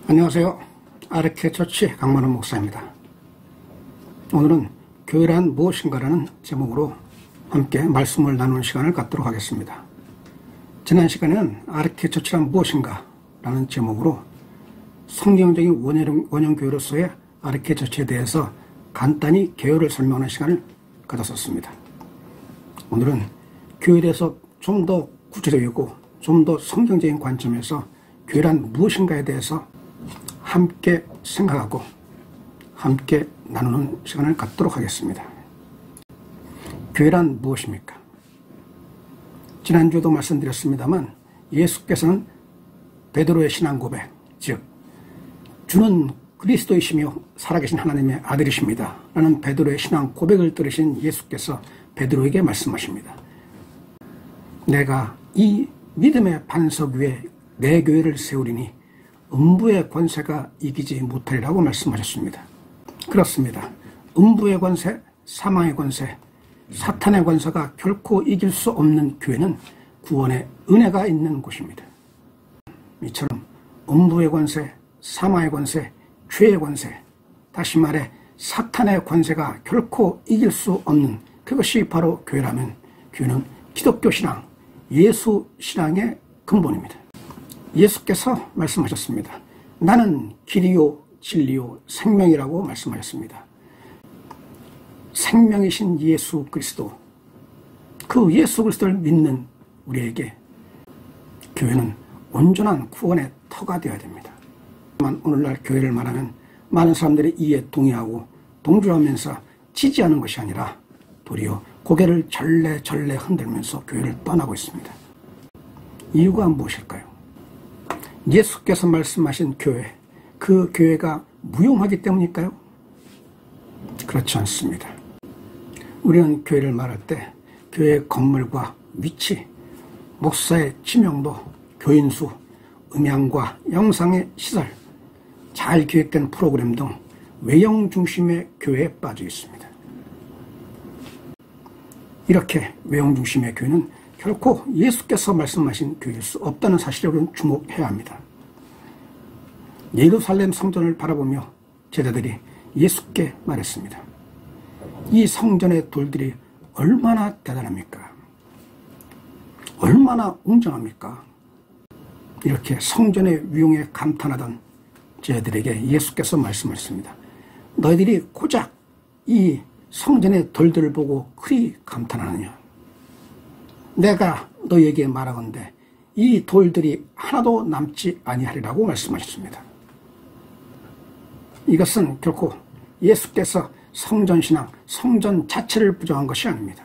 안녕하세요. 아르케처치 강만원 목사입니다. 오늘은 교회란 무엇인가라는 제목으로 함께 말씀을 나누는 시간을 갖도록 하겠습니다. 지난 시간에는 아르케처치란 무엇인가 라는 제목으로 성경적인 원형 교회로서의 아르케처치에 대해서 간단히 개요를 설명하는 시간을 가졌었습니다. 오늘은 교회에 대해서 좀 더 구체적이고 좀 더 성경적인 관점에서 교회란 무엇인가에 대해서 함께 생각하고 함께 나누는 시간을 갖도록 하겠습니다. 교회란 무엇입니까? 지난주에도 말씀드렸습니다만 예수께서는 베드로의 신앙 고백, 즉 주는 그리스도이시며 살아계신 하나님의 아들이십니다 라는 베드로의 신앙 고백을 들으신 예수께서 베드로에게 말씀하십니다. 내가 이 믿음의 반석 위에 내 교회를 세우리니 음부의 권세가 이기지 못하리라고 말씀하셨습니다. 그렇습니다. 음부의 권세, 사망의 권세, 사탄의 권세가 결코 이길 수 없는 교회는 구원의 은혜가 있는 곳입니다. 이처럼 음부의 권세, 사망의 권세, 죄의 권세, 다시 말해 사탄의 권세가 결코 이길 수 없는 그것이 바로 교회라면 교회는 기독교 신앙, 예수 신앙의 근본입니다. 예수께서 말씀하셨습니다. 나는 길이요 진리요 생명이라고 말씀하셨습니다. 생명이신 예수 그리스도, 그 예수 그리스도를 믿는 우리에게 교회는 온전한 구원의 터가 되어야 됩니다. 오늘날 교회를 말하면 많은 사람들이 이에 동의하고 동조하면서 지지하는 것이 아니라 도리어 고개를 절레절레 흔들면서 교회를 떠나고 있습니다. 이유가 무엇일까요? 예수께서 말씀하신 교회, 그 교회가 무용하기 때문일까요? 그렇지 않습니다. 우리는 교회를 말할 때 교회의 건물과 위치, 목사의 지명도, 교인 수, 음향과 영상의 시설, 잘 기획된 프로그램 등 외형 중심의 교회에 빠져 있습니다. 이렇게 외형 중심의 교회는 결코 예수께서 말씀하신 교회일 수 없다는 사실에 우리는 주목해야 합니다. 예루살렘 성전을 바라보며 제자들이 예수께 말했습니다. 이 성전의 돌들이 얼마나 대단합니까? 얼마나 웅장합니까? 이렇게 성전의 위용에 감탄하던 제자들에게 예수께서 말씀하셨습니다. 너희들이 고작 이 성전의 돌들을 보고 그리 감탄하느냐? 내가 너희에게 말하건대 이 돌들이 하나도 남지 아니하리라고 말씀하셨습니다. 이것은 결코 예수께서 성전신앙, 성전 자체를 부정한 것이 아닙니다.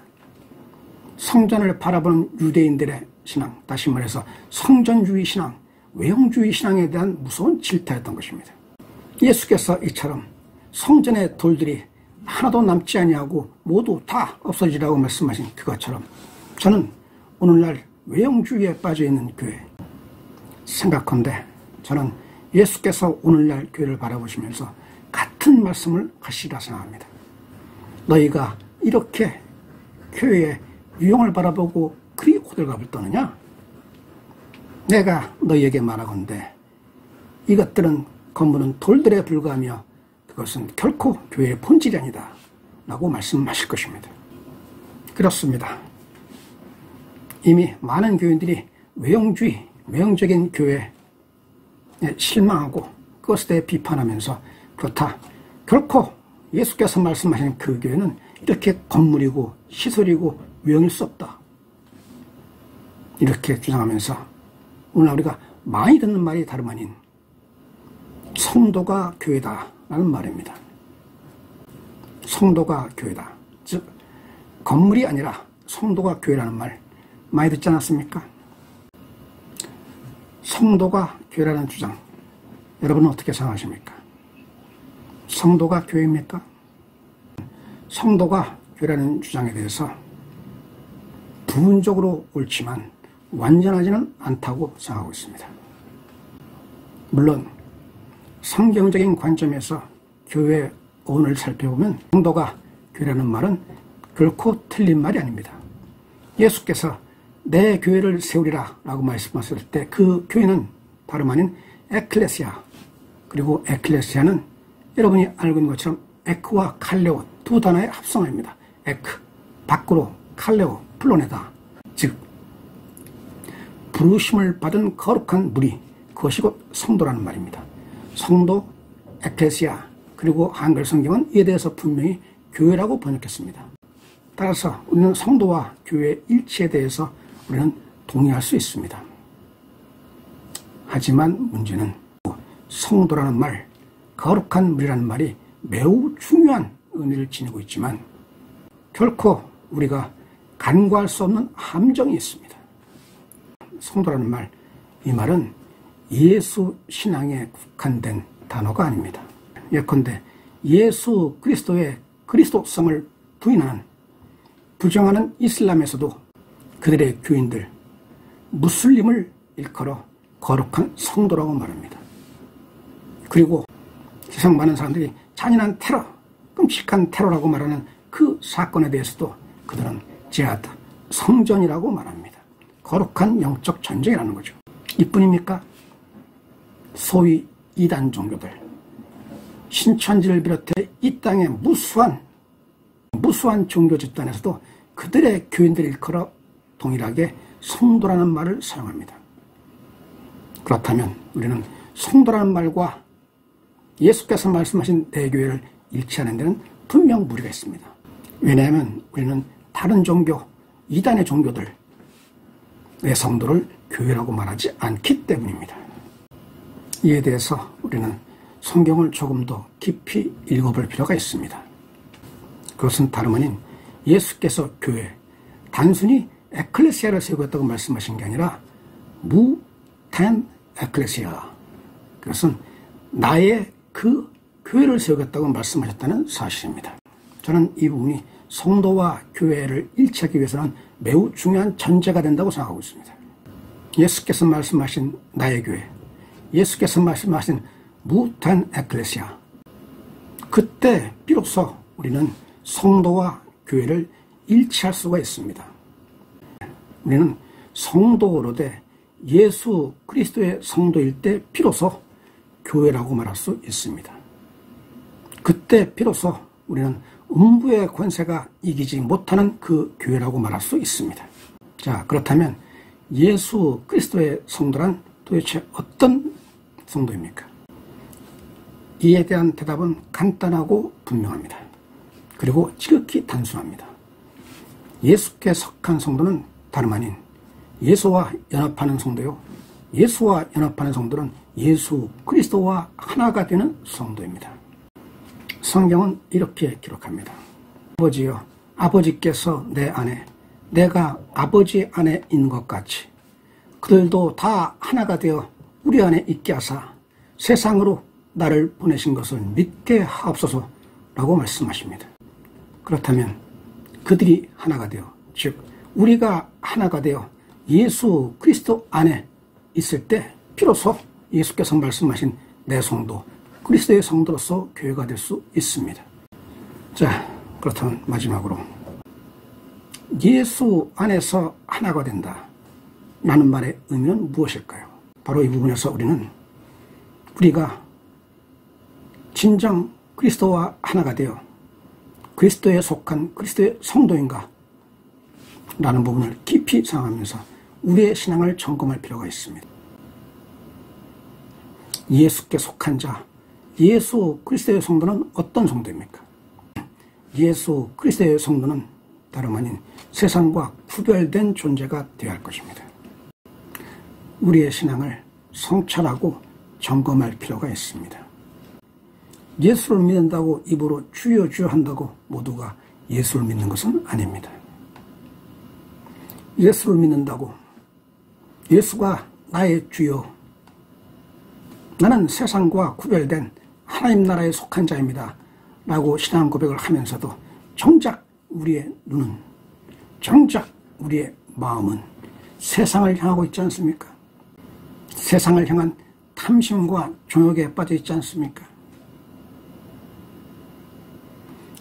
성전을 바라보는 유대인들의 신앙, 다시 말해서 성전주의 신앙, 외형주의 신앙에 대한 무서운 질타였던 것입니다. 예수께서 이처럼 성전의 돌들이 하나도 남지 아니하고 모두 다 없어지라고 말씀하신 그것처럼 저는 오늘날 외형주의에 빠져있는 교회 생각컨대 저는 예수께서 오늘날 교회를 바라보시면서 같은 말씀을 하시리라 생각합니다. 너희가 이렇게 교회의 유형을 바라보고 그리 호들갑을 떠느냐? 내가 너희에게 말하건대 이것들은 건물은 돌들에 불과하며 그것은 결코 교회의 본질이 아니다 라고 말씀하실 것입니다. 그렇습니다. 이미 많은 교인들이 외형주의, 외형적인 교회에 실망하고 그것에 대해 비판하면서 그렇다. 결코 예수께서 말씀하신 그 교회는 이렇게 건물이고 시설이고 외형일 수 없다. 이렇게 주장하면서 오늘 우리가 많이 듣는 말이 다름 아닌 성도가 교회다 라는 말입니다. 성도가 교회다. 즉 건물이 아니라 성도가 교회라는 말 많이 듣지 않았습니까? 성도가 교회라는 주장, 여러분은 어떻게 생각하십니까? 성도가 교회입니까? 성도가 교회라는 주장에 대해서 부분적으로 옳지만 완전하지는 않다고 생각하고 있습니다. 물론 성경적인 관점에서 교회의 어원을 살펴보면 성도가 교회라는 말은 결코 틀린 말이 아닙니다. 예수께서 내 교회를 세우리라 라고 말씀하셨을 때 그 교회는 다름 아닌 에클레시아, 그리고 에클레시아는 여러분이 알고 있는 것처럼 에크와 칼레오 두 단어의 합성어입니다. 에크, 밖으로, 칼레오, 풀어내다. 즉 부르심을 받은 거룩한 무리, 그것이 곧 성도라는 말입니다. 성도, 에클레시아, 그리고 한글 성경은 이에 대해서 분명히 교회라고 번역했습니다. 따라서 우리는 성도와 교회의 일치에 대해서 우리는 동의할 수 있습니다. 하지만 문제는 성도라는 말, 거룩한 무리라는 말이 매우 중요한 의미를 지니고 있지만 결코 우리가 간과할 수 없는 함정이 있습니다. 성도라는 말, 이 말은 예수 신앙에 국한된 단어가 아닙니다. 예컨대 예수 그리스도의 그리스도성을 부인하는, 부정하는 이슬람에서도 그들의 교인들, 무슬림을 일컬어 거룩한 성도라고 말합니다. 그리고 세상 많은 사람들이 잔인한 테러, 끔찍한 테러라고 말하는 그 사건에 대해서도 그들은 지하드, 성전이라고 말합니다. 거룩한 영적 전쟁이라는 거죠. 이뿐입니까? 소위 이단 종교들, 신천지를 비롯해 이 땅의 무수한 종교 집단에서도 그들의 교인들을 일컬어 동일하게 성도라는 말을 사용합니다. 그렇다면 우리는 성도라는 말과 예수께서 말씀하신 대교회를 일치하는 데는 분명 무리가 있습니다. 왜냐하면 우리는 다른 종교, 이단의 종교들의 성도를 교회라고 말하지 않기 때문입니다. 이에 대해서 우리는 성경을 조금 더 깊이 읽어볼 필요가 있습니다. 그것은 다름 아닌 예수께서 교회, 단순히 에클레시아를 세우겠다고 말씀하신 게 아니라 무텐 에클레시아, 그것은 나의 그 교회를 세우겠다고 말씀하셨다는 사실입니다. 저는 이 부분이 성도와 교회를 일치하기 위해서는 매우 중요한 전제가 된다고 생각하고 있습니다. 예수께서 말씀하신 나의 교회, 예수께서 말씀하신 무텐 에클레시아, 그때 비로소 우리는 성도와 교회를 일치할 수가 있습니다. 우리는 성도로되 예수 그리스도의 성도일 때 비로소 교회라고 말할 수 있습니다. 그때 비로소 우리는 음부의 권세가 이기지 못하는 그 교회라고 말할 수 있습니다. 자, 그렇다면 예수 그리스도의 성도란 도대체 어떤 성도입니까? 이에 대한 대답은 간단하고 분명합니다. 그리고 지극히 단순합니다. 예수께 속한 성도는 다름 아닌 예수와 연합하는 성도요, 예수와 연합하는 성도는 예수 그리스도와 하나가 되는 성도입니다. 성경은 이렇게 기록합니다. 아버지여, 아버지께서 내 안에, 내가 아버지 안에 있는 것 같이 그들도 다 하나가 되어 우리 안에 있게 하사 세상으로 나를 보내신 것을 믿게 하옵소서 라고 말씀하십니다. 그렇다면 그들이 하나가 되어, 즉 우리가 하나가 되어 예수 그리스도 안에 있을 때 비로소 예수께서 말씀하신 내 성도, 그리스도의 성도로서 교회가 될 수 있습니다. 자, 그렇다면 마지막으로 예수 안에서 하나가 된다 라는 말의 의미는 무엇일까요? 바로 이 부분에서 우리가 진정 그리스도와 하나가 되어 그리스도에 속한 그리스도의 성도인가 라는 부분을 깊이 생각하면서 우리의 신앙을 점검할 필요가 있습니다. 예수께 속한 자, 예수 그리스도의 성도는 어떤 성도입니까? 예수 그리스도의 성도는 다름 아닌 세상과 구별된 존재가 되어야 할 것입니다. 우리의 신앙을 성찰하고 점검할 필요가 있습니다. 예수를 믿는다고 입으로 주여 주여 한다고 모두가 예수를 믿는 것은 아닙니다. 예수를 믿는다고 예수가 나의 주여, 나는 세상과 구별된 하나님 나라에 속한 자입니다 라고 신앙 고백을 하면서도 정작 우리의 눈은, 정작 우리의 마음은 세상을 향하고 있지 않습니까? 세상을 향한 탐심과 종욕에 빠져 있지 않습니까?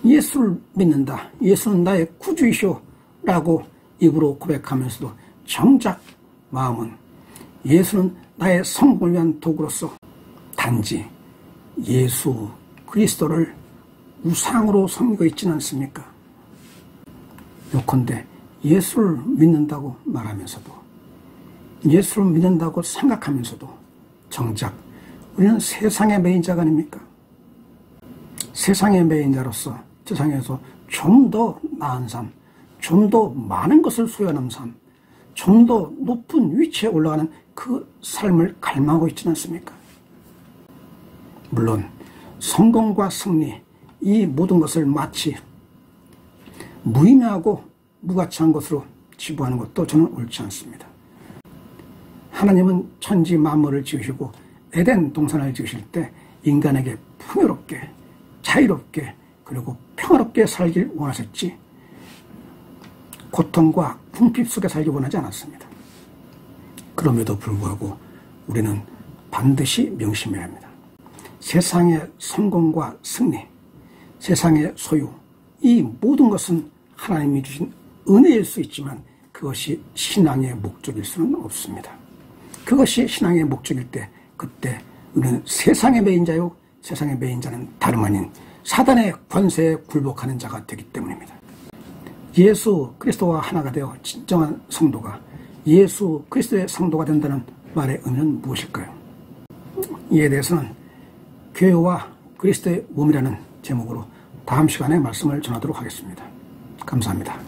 예수를 믿는다, 예수는 나의 구주이시오 라고 입으로 고백하면서도 정작 마음은 예수는 나의 성공을 위한 도구로서 단지 예수 그리스도를 우상으로 섬기고 있지는 않습니까? 요컨대 예수를 믿는다고 말하면서도, 예수를 믿는다고 생각하면서도 정작 우리는 세상의 매인자가 아닙니까? 세상의 매인자로서 세상에서 좀 더 나은 삶, 좀 더 많은 것을 소유하는 삶, 좀 더 높은 위치에 올라가는 그 삶을 갈망하고 있지는 않습니까? 물론 성공과 승리, 이 모든 것을 마치 무의미하고 무가치한 것으로 치부하는 것도 저는 옳지 않습니다. 하나님은 천지 만물을 지으시고 에덴 동산을 지으실 때 인간에게 풍요롭게, 자유롭게, 그리고 평화롭게 살길 원하셨지 고통과 궁핍 속에 살기 원하지 않았습니다. 그럼에도 불구하고 우리는 반드시 명심해야 합니다. 세상의 성공과 승리, 세상의 소유, 이 모든 것은 하나님이 주신 은혜일 수 있지만 그것이 신앙의 목적일 수는 없습니다. 그것이 신앙의 목적일 때 그때 우리는 세상의 매인자요, 세상의 매인자는 다름 아닌 사단의 권세에 굴복하는 자가 되기 때문입니다. 예수 그리스도와 하나가 되어 진정한 성도가 예수 그리스도의 성도가 된다는 말의 의미는 무엇일까요? 이에 대해서는 교회와 그리스도의 몸이라는 제목으로 다음 시간에 말씀을 전하도록 하겠습니다. 감사합니다.